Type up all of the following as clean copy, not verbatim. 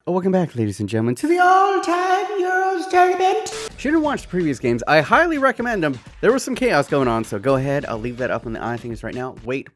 Welcome back, ladies and gentlemen, to the all-time Euros tournament. If you didn't watch the previous games, I highly recommend them. There was some chaos going on, so go ahead. I'll leave that up on the eye things right now. Wait.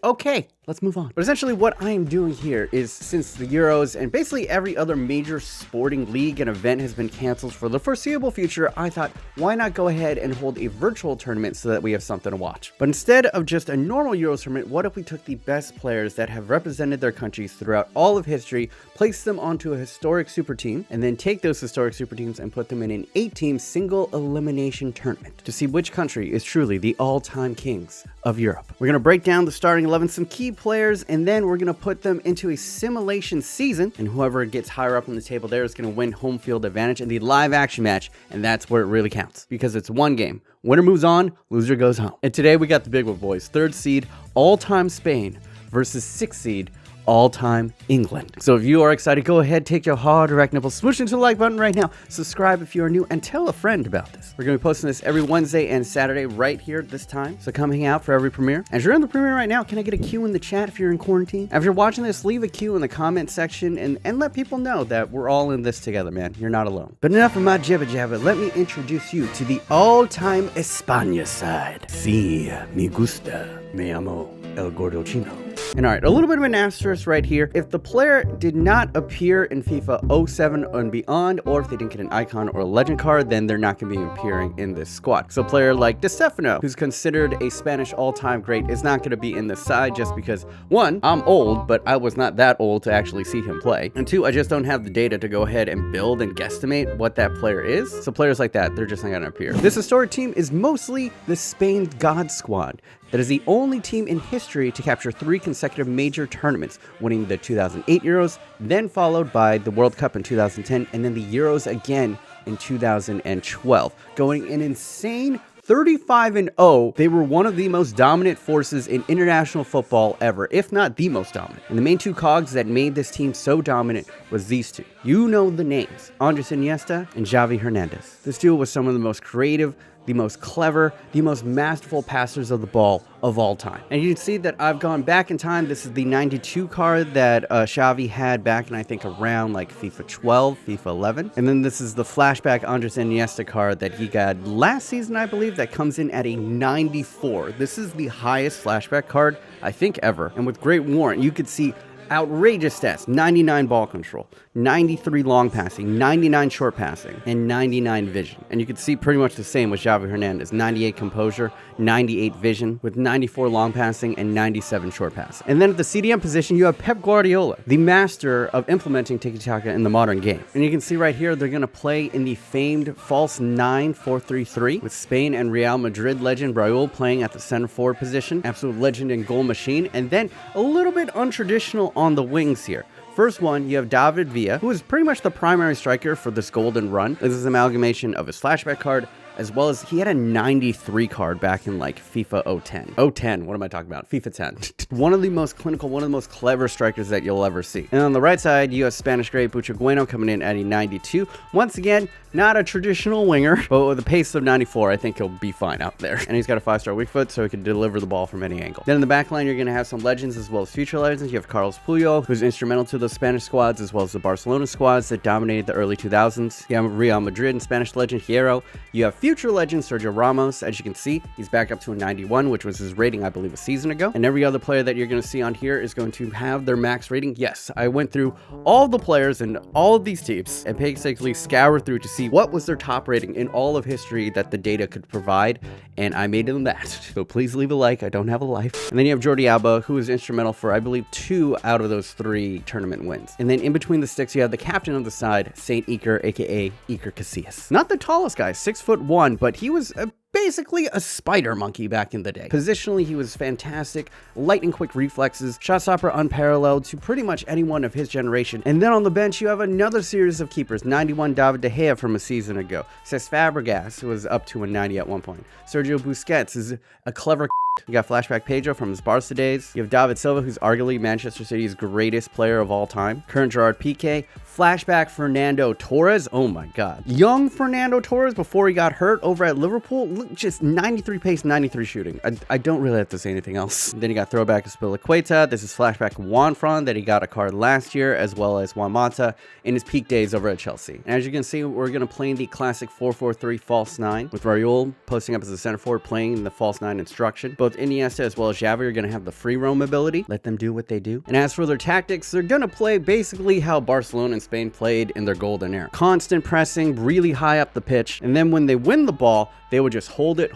Okay, let's move on. But essentially what I am doing here is, since the Euros and basically every other major sporting league and event has been canceled for the foreseeable future, I thought, why not go ahead and hold a virtual tournament so that we have something to watch? But instead of just a normal Euros tournament, what if we took the best players that have represented their countries throughout all of history, place them onto a historic super team, and then take those historic super teams and put them in an 8-team single elimination tournament to see which country is truly the all-time kings of Europe. We're going to break down the starting 11, some key players, and then we're going to put them into a simulation season, and whoever gets higher up on the table there is going to win home field advantage in the live action match, and that's where it really counts, because it's one game. Winner moves on, loser goes home. And today we got the big one, boys. 3rd seed all-time Spain versus 6th seed all-time England. So if you are excited, go ahead, take your hard direct nipple, swoosh into the like button right now, subscribe if you are new, and tell a friend about this. We're going to be posting this every Wednesday and Saturday right here at this time, so come hang out for every premiere. As you're in the premiere right now, can I get a Q in the chat if you're in quarantine? If you're watching this, leave a Q in the comment section and let people know that we're all in this together, man. You're not alone. But enough of my jibber jabber, let me introduce you to the all-time España side. Sí, me gusta, me amo el gordo chino. And alright, a little bit of an asterisk right here. If the player did not appear in FIFA 07 and beyond, or if they didn't get an icon or a legend card, then they're not going to be appearing in this squad. So a player like Di Stefano, who's considered a Spanish all-time great, is not going to be in the side just because, one, I'm old, but I was not that old to actually see him play. And two, I just don't have the data to go ahead and build and guesstimate what that player is. So players like that, they're just not going to appear. This historic team is mostly the Spain God Squad. That is the only team in history to capture 3 consecutive major tournaments, winning the 2008 Euros, then followed by the World Cup in 2010, and then the Euros again in 2012, going an insane 35-0. They were one of the most dominant forces in international football ever, if not the most dominant. And the main 2 cogs that made this team so dominant was these 2. You know the names, Andres Iniesta and Xavi Hernandez. This duo was some of the most creative, the most clever, the most masterful passers of the ball of all time. And you can see that I've gone back in time. This is the 92 card that Xavi had back in, I think, around like FIFA 12, FIFA 11. And then this is the flashback Andres Iniesta card that he got last season, I believe, that comes in at a 94. This is the highest flashback card, I think, ever. And with great warrant, you could see outrageous stats: 99 ball control, 93 long passing, 99 short passing, and 99 vision. And you can see pretty much the same with Xavi Hernandez: 98 composure, 98 vision, with 94 long passing and 97 short passing. And then at the CDM position, you have Pep Guardiola, the master of implementing tiki-taka in the modern game. And you can see right here, they're going to play in the famed false 9-4-3-3 with Spain and Real Madrid legend Raul playing at the center forward position, absolute legend and goal machine, and then a little bit untraditional on the wings here. First one, you have David Villa, who is pretty much the primary striker for this golden run. This is an amalgamation of his flashback card, as well as he had a 93 card back in like FIFA 010. 010, what am I talking about? FIFA 10. One of the most clinical, one of the most clever strikers that you'll ever see. And on the right side, you have Spanish great Bucho Bueno coming in at a 92. Once again, not a traditional winger, but with a pace of 94, I think he'll be fine out there. And he's got a 5-star weak foot, so he can deliver the ball from any angle. Then in the back line, you're going to have some legends as well as future legends. You have Carlos Puyol, who's instrumental to the Spanish squads, as well as the Barcelona squads that dominated the early 2000s. You have Real Madrid and Spanish legend Hierro. You have future legend Sergio Ramos. As you can see, he's back up to a 91, which was his rating, I believe, a season ago. And every other player that you're going to see on here is going to have their max rating. Yes, I went through all the players in all of these teams and basically scoured through to see what was their top rating in all of history that the data could provide, and I made them that. So please leave a like. I don't have a life. And then you have Jordi Alba, who is instrumental for, I believe, 2 out of those 3 tournament wins. And then in between the sticks, you have the captain of the side, Saint Iker, aka Iker Casillas. Not the tallest guy, 6'1", but he was basically a spider monkey back in the day. Positionally, he was fantastic, lightning quick reflexes, shot stopper unparalleled to pretty much anyone of his generation. And then on the bench, you have another series of keepers: 91 David De Gea from a season ago, Cesc Fabregas, who was up to a 90 at one point, Sergio Busquets is a clever. You got flashback Pedro from his Barca days. You have David Silva, who's arguably Manchester City's greatest player of all time. Current Gerard Piqué, Flashback Fernando Torres. Oh my God. Young Fernando Torres before he got hurt over at Liverpool. Look, just 93 pace, 93 shooting. I don't really have to say anything else. Then you got throwback Spilicueta. This is flashback Juanfran that he got a card last year, as well as Juan Mata in his peak days over at Chelsea. And as you can see, we're going to play the classic 4-4-3 false 9 with Raul posting up as a center forward, playing the false 9 instruction. Both Iniesta as well as Xavi are going to have the free roam ability. Let them do what they do. And as for their tactics, they're going to play basically how Barcelona and Spain played in their golden era. Constant pressing, really high up the pitch. And then when they win the ball, they would just hold it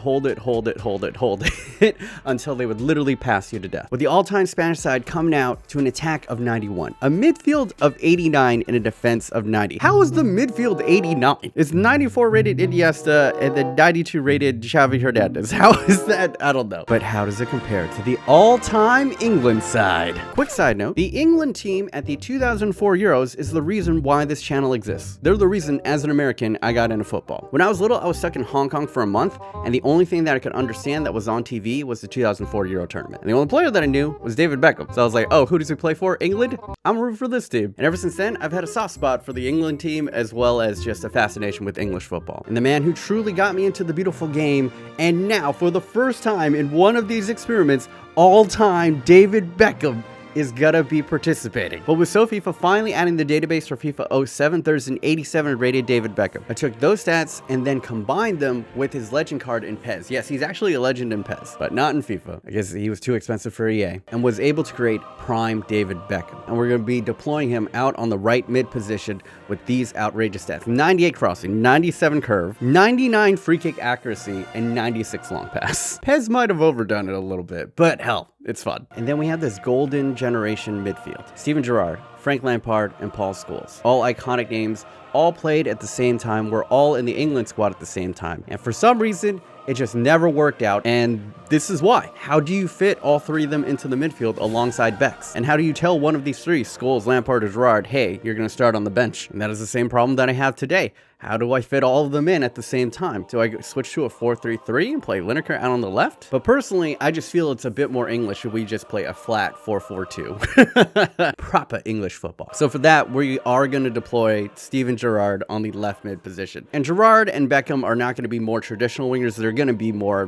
until they would literally pass you to death. With the all-time Spanish side coming out to an attack of 91, a midfield of 89, and a defense of 90. How is the midfield 89? It's 94 rated Iniesta and then 92 rated Xavi Hernandez. How is that? I don't know. But how does it compare to the all-time England side? Quick side note, the England team at the 2004 Euros is the reason why this channel exists. They're the reason, as an American, I got into football. When I was little, I was stuck in Hong Kong for a month, and the only thing that I could understand that was on TV was the 2004 Euro tournament. And the only player that I knew was David Beckham. So I was like, oh, who does he play for? England? I'm rooting for this team. And ever since then, I've had a soft spot for the England team, as well as just a fascination with English football. And the man who truly got me into the beautiful game, and now for the first time in one of these experiments, all-time David Beckham is gonna be participating. But with SoFIFA finally adding the database for FIFA 07, there's an 87 rated David Beckham. I took those stats and then combined them with his legend card in PES. Yes, he's actually a legend in PES, but not in FIFA. I guess he was too expensive for EA, and was able to create prime David Beckham. And we're gonna be deploying him out on the right mid position with these outrageous stats: 98 crossing, 97 curve, 99 free kick accuracy, and 96 long pass. PES might have overdone it a little bit, but hell, it's fun. And then we have this golden generation midfield: Steven Gerrard, Frank Lampard, and Paul Scholes. All iconic names, all played at the same time. We're all in the England squad at the same time. And for some reason, it just never worked out, and this is why. How do you fit all three of them into the midfield alongside Becks? And how do you tell one of these three, Scholes, Lampard, or Gerrard, hey, you're going to start on the bench? And that is the same problem that I have today. How do I fit all of them in at the same time? Do I switch to a 4-3-3 and play Lineker out on the left? But personally, I just feel it's a bit more English if we just play a flat 4-4-2. Proper English football. So for that, we are going to deploy Steven Gerrard on the left mid position. And Gerrard and Beckham are not going to be more traditional wingers. They're going to be more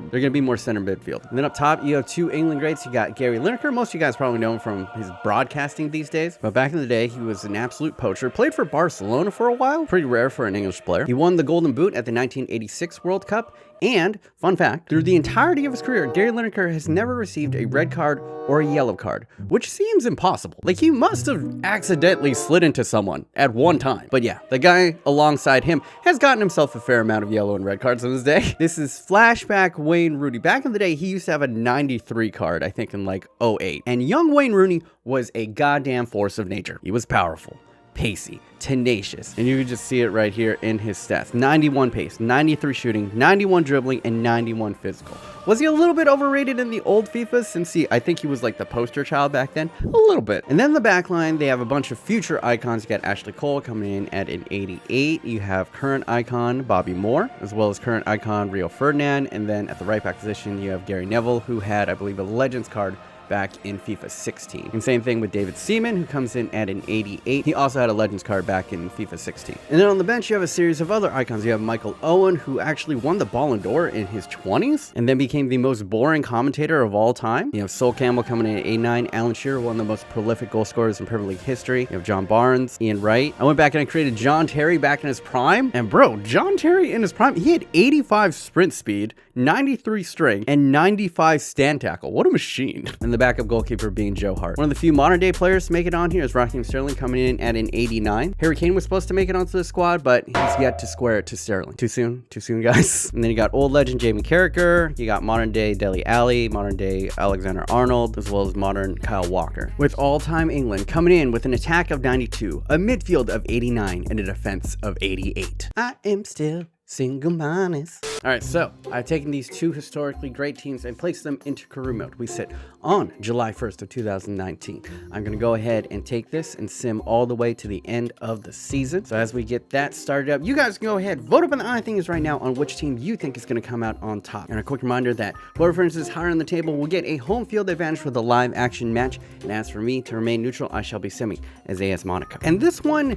center midfield. And then up top, you have two England greats. You got Gary Lineker. Most of you guys probably know him from his broadcasting these days. But back in the day, he was an absolute poacher. Played for Barcelona for a while. Pretty rare for an English player. He won the Golden Boot at the 1986 World Cup. And, fun fact, through the entirety of his career, Gary Lineker has never received a red card or a yellow card, which seems impossible. Like, he must have accidentally slid into someone at one time. But yeah, the guy alongside him has gotten himself a fair amount of yellow and red cards in his day. This is flashback Wayne Rooney. Back in the day, he used to have a 93 card, I think in like 08. And young Wayne Rooney was a goddamn force of nature. He was powerful, pacey, tenacious, and you can just see it right here in his stats: 91 pace, 93 shooting, 91 dribbling, and 91 physical. Was he a little bit overrated in the old FIFA, since I think he was like the poster child back then? A little bit. And then the back line, they have a bunch of future icons. You got Ashley Cole coming in at an 88. You have current icon Bobby Moore, as well as current icon Rio Ferdinand. And then at the right back position, you have Gary Neville, who had, I believe, a Legends card back in FIFA 16. And same thing with David Seaman, who comes in at an 88. He also had a Legends card back in FIFA 16. And then on the bench, you have a series of other icons. You have Michael Owen, who actually won the Ballon d'Or in his 20s, and then became the most boring commentator of all time. You have Sol Campbell coming in at 89. Alan Shearer, one of the most prolific goal scorers in Premier League history. You have John Barnes, Ian Wright. I went back and I created John Terry back in his prime. And bro, John Terry in his prime, he had 85 sprint speed, 93 strength, and 95 stand tackle. What a machine. And the backup goalkeeper being Joe Hart. One of the few modern day players to make it on here is Raheem Sterling, coming in at an 89. Harry Kane was supposed to make it onto the squad, but he's yet to square it to Sterling. Too soon, guys. And then you got old legend Jamie Carragher. You got modern day Dele Alli, modern day Alexander Arnold, as well as modern Kyle Walker. With all-time England coming in with an attack of 92, a midfield of 89, and a defense of 88. I am still single-minded. All right, so I've taken these two historically great teams and placed them into career mode. We sit on July 1st of 2019. I'm going to go ahead and take this and sim all the way to the end of the season. So as we get that started up, you guys can go ahead, vote up on the iThings right now on which team you think is going to come out on top. And a quick reminder that whoever finishes higher on the table will get a home field advantage for the live action match. And as for me, to remain neutral, I shall be simming as AS Monaco. And this one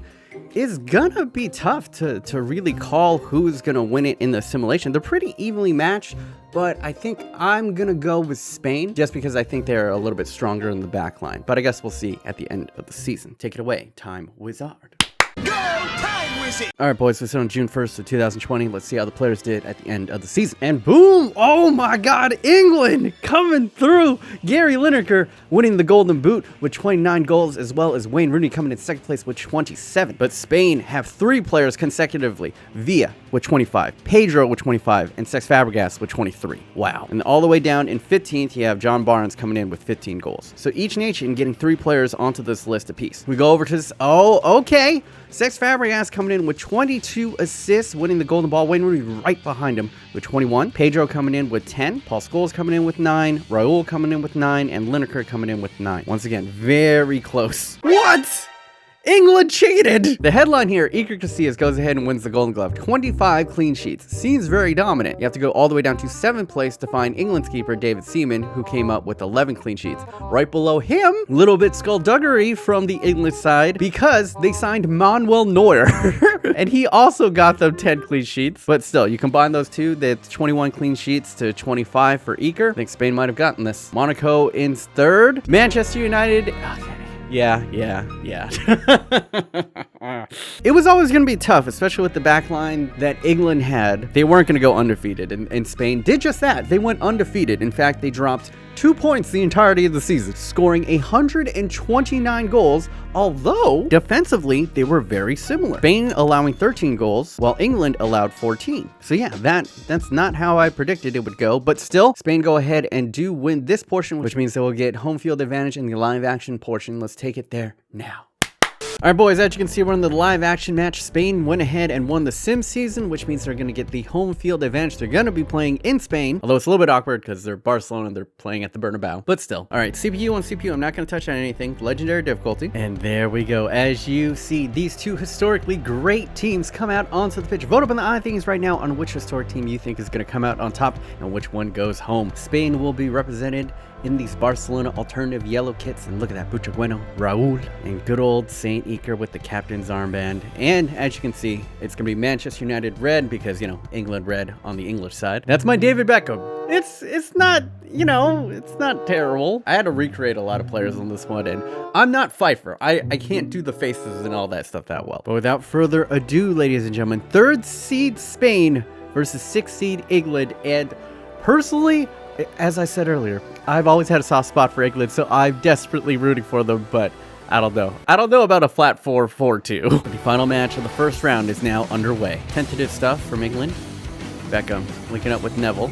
is gonna be tough to really call who's gonna win it in the simulation. They're pretty evenly matched, but I think I'm gonna go with Spain just because I think they're a little bit stronger in the back line. But I guess we'll see at the end of the season. Take it away, Time Wizard. Go, Time Wizard! All right, boys, so on June 1st of 2020, let's see how the players did at the end of the season. And boom! Oh my God, England coming through! Gary Lineker winning the Golden Boot with 29 goals, as well as Wayne Rooney coming in second place with 27. But Spain have 3 players consecutively: Villa with 25, Pedro with 25, and Cesc Fabregas with 23. Wow. And all the way down in 15th, you have John Barnes coming in with 15 goals. So each nation getting 3 players onto this list apiece. We go over to this. Oh, okay. Cesc Fabregas coming in with 22 assists, winning the Golden Ball. Wayne Rooney right behind him with 21. Pedro coming in with 10. Paul Scholes coming in with 9. Raul coming in with 9. And Lineker coming in with 9. Once again, very close. What? England cheated! The headline here, Iker Casillas goes ahead and wins the Golden Glove. 25 clean sheets. Seems very dominant. You have to go all the way down to 7th place to find England's keeper, David Seaman, who came up with 11 clean sheets. Right below him, little bit skullduggery from the English side because they signed Manuel Neuer. And he also got them 10 clean sheets. But still, you combine those two, that's 21 clean sheets to 25 for Iker. I think Spain might have gotten this. Monaco in 3rd. Manchester United... Okay. Yeah. It was always going to be tough, especially with the back line that England had. They weren't going to go undefeated, and Spain did just that. They went undefeated. In fact, they dropped 2 points the entirety of the season, scoring 129 goals, although defensively, they were very similar. Spain allowing 13 goals, while England allowed 14. So yeah, that's not how I predicted it would go, but still, Spain go ahead and do win this portion, which means they will get home field advantage in the live action portion. Let's take it there now. All right, boys, as you can see, we're in the live action match. Spain went ahead and won the sim season, which means they're going to get the home field advantage. They're going to be playing in Spain, although it's a little bit awkward because they're Barcelona and they're playing at the Bernabeu, but still. All right, CPU on CPU. I'm not going to touch on anything. Legendary difficulty. And there we go. As you see, these two historically great teams come out onto the pitch. Vote up on the iThings right now on which historic team you think is going to come out on top and which one goes home. Spain will be represented in these Barcelona alternative yellow kits. And look at that, Bucha Bueno, Raul, and good old Saint Iker with the captain's armband. And as you can see, it's gonna be Manchester United red because, you know, England red on the English side. That's my David Beckham. It's not, you know, it's not terrible. I had to recreate a lot of players on this one, and I'm not fIFA. I can't do the faces and all that stuff that well. But without further ado, ladies and gentlemen, 3rd seed Spain versus 6th seed England. And personally, as I said earlier, I've always had a soft spot for England, so I'm desperately rooting for them, but I don't know. I don't know about a flat 4-4-2. The final match of the first round is now underway. Tentative stuff from England. Beckham linking up with Neville.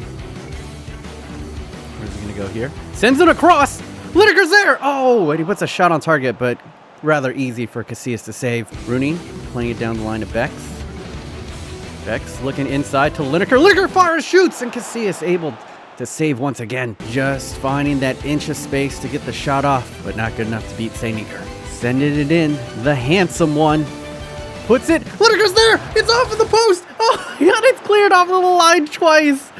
Where's he going to go here? Sends it across! Lineker's there! Oh, and he puts a shot on target, but rather easy for Casillas to save. Rooney playing it down the line to Bex. Bex looking inside to Lineker. Lineker fires, shoots, and Casillas able to save once again. Just finding that inch of space to get the shot off, but not good enough to beat Saint Iker. Sending it in, the handsome one. Puts it, Lineker's there! It's off of the post! Oh my God, it's cleared off of the line twice!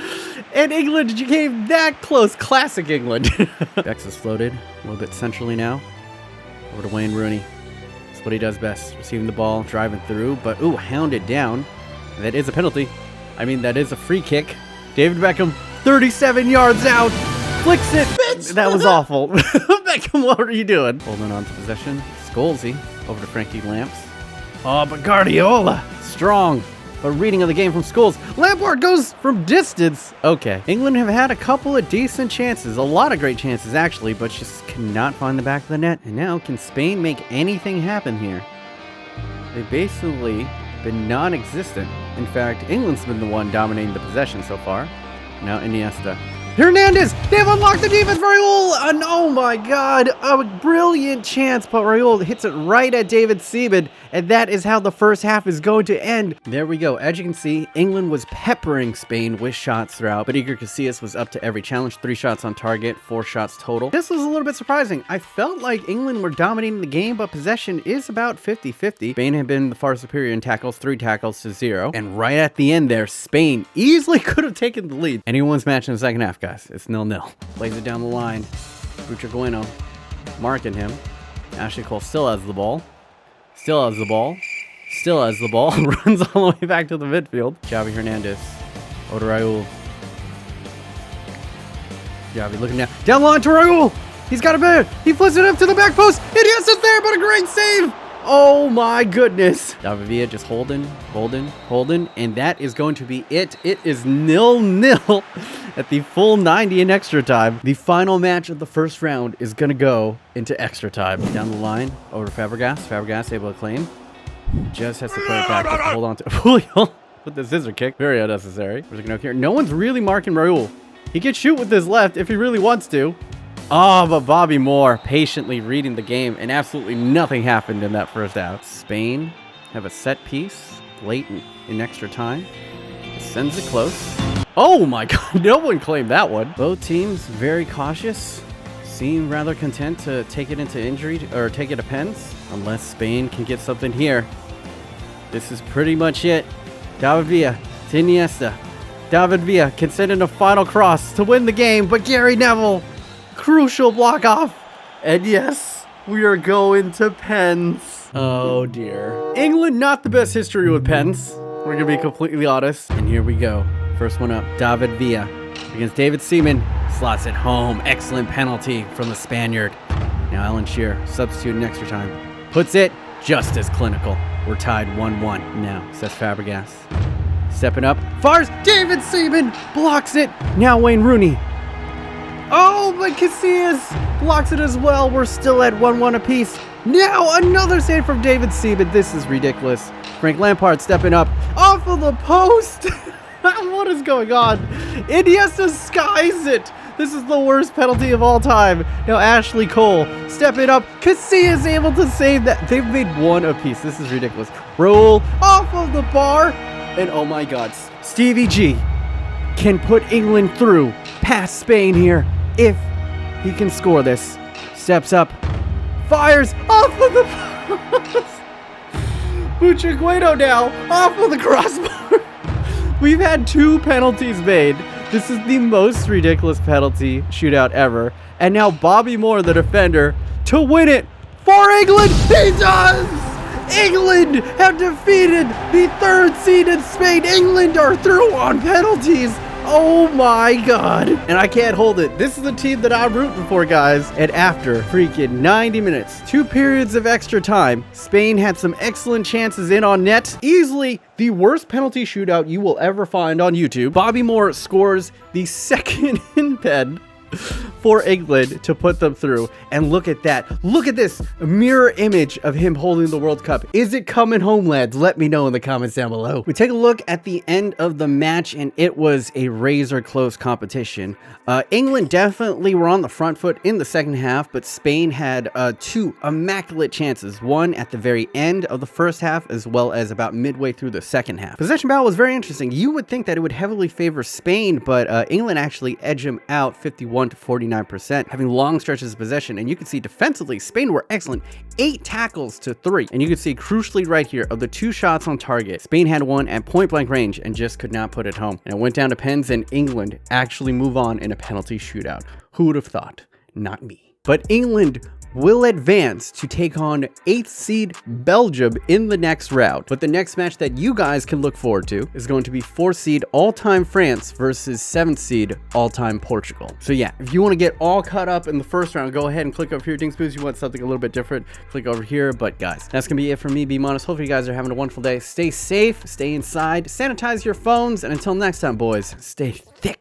And England came that close. Classic England. Bex is floated a little bit centrally now. Over to Wayne Rooney. That's what he does best. Receiving the ball, driving through, but ooh, hounded down. That is a penalty. I mean, that is a free kick. David Beckham, 37 yards out, flicks it. Bitch. That was awful. Beckham, what are you doing? Holding on to possession. Scholesy over to Frankie Lamps. Oh, but Guardiola, strong. A reading of the game from Scholes. Lampard goes from distance. Okay. England have had a couple of decent chances. A lot of great chances, actually, but just cannot find the back of the net. And now, can Spain make anything happen here? They've basically been non-existent. In fact, England's been the one dominating the possession so far. Now Iniesta. Hernandez! They've unlocked the defense for Raul! And oh my God, a brilliant chance, but Raul hits it right at David Seaman. And that is how the first half is going to end. There we go. As you can see, England was peppering Spain with shots throughout, but Iker Casillas was up to every challenge. 3 shots on target, 4 shots total. This was a little bit surprising. I felt like England were dominating the game, but possession is about 50-50. Spain had been the far superior in tackles, 3 tackles to 0. And right at the end there, Spain easily could have taken the lead. Anyone's match in the second half, guys. It's 0-0. Plays it down the line. Butragueno marking him. Ashley Cole still has the ball. Still has the ball. Still has the ball. Runs all the way back to the midfield. Xavi Hernandez. Oda Raul. Xavi looking down. Down the line to Raul. He's got a bit. He flips it up to the back post. And yes, it's there, but a great save. Oh my goodness. David Villa just holding. And that is going to be it. It is 0-0 at the full 90 in extra time. The final match of the first round is going to go into extra time. Down the line over to Fabregas. Fabregas able to claim. Just has to play it back. Hold on to Julio with the scissor kick. Very unnecessary. We're looking out here. No one's really marking Raul. He can shoot with his left if he really wants to. Oh, but Bobby Moore patiently reading the game, and absolutely nothing happened in that first half. Spain have a set piece late in extra time. Sends it close. Oh my god, no one claimed that one. Both teams very cautious. Seem rather content to take it into injury or take it to pens, unless Spain can get something here. This is pretty much it. David Villa to Iniesta. David Villa can send in a final cross to win the game, but Gary Neville, crucial block off. And yes, we are going to pens. Oh dear. England, not the best history with pens. We're gonna be completely honest. And here we go. First one up, David Villa against David Seaman. Slots it home. Excellent penalty from the Spaniard. Now Alan Shearer, substitute in extra time. Puts it just as clinical. We're tied 1-1 now, says Fabregas. Stepping up, fires, David Seaman blocks it. Now Wayne Rooney. Oh, but Casillas blocks it as well. We're still at 1-1 apiece. Now another save from David Seaman. This is ridiculous. Frank Lampard stepping up off of the post. What is going on? Iniesta skies it. This is the worst penalty of all time. Now Ashley Cole stepping up. Casillas able to save that. They've made 1 apiece. This is ridiculous. Roll off of the bar. And oh my god, Stevie G can put England through past Spain here if he can score this. Steps up, fires off of the post. Butragueno now off of the crossbar. We've had 2 penalties made. This is the most ridiculous penalty shootout ever. And now Bobby Moore, the defender, to win it for England. He does! England have defeated the 3rd seeded Spain. England are through on penalties. Oh my god. And I can't hold it. This is the team that I'm rooting for, guys. And after freaking 90 minutes, 2 periods of extra time, Spain had some excellent chances in on net. Easily the worst penalty shootout you will ever find on YouTube. Bobby Moore scores the 2nd in pen for England to put them through. And look at that. Look at this mirror image of him holding the World Cup. Is it coming home, lads? Let me know in the comments down below. We take a look at the end of the match, and it was a razor close competition. England definitely were on the front foot in the second half, but Spain had 2 immaculate chances. One at the very end of the first half, as well as about midway through the second half. Possession battle was very interesting. You would think that it would heavily favor Spain, but England actually edged them out 51 to 49%, having long stretches of possession. And you can see defensively, Spain were excellent. 8 tackles to 3. And you can see crucially right here, of the 2 shots on target, Spain had one at point blank range and just could not put it home. And it went down to pens, and England actually move on in a penalty shootout. Who would have thought? Not me. But England will advance to take on 8th seed Belgium in the next round. But the next match that you guys can look forward to is going to be 4th seed all-time France versus 7th seed all-time Portugal. So yeah, if you want to get all caught up in the first round, go ahead and click over here. Dinks Boost, you want something a little bit different, click over here. But guys, that's gonna be it for me, BMOnus. Hopefully you guys are having a wonderful day. Stay safe, stay inside, sanitize your phones, and until next time, boys, stay thick.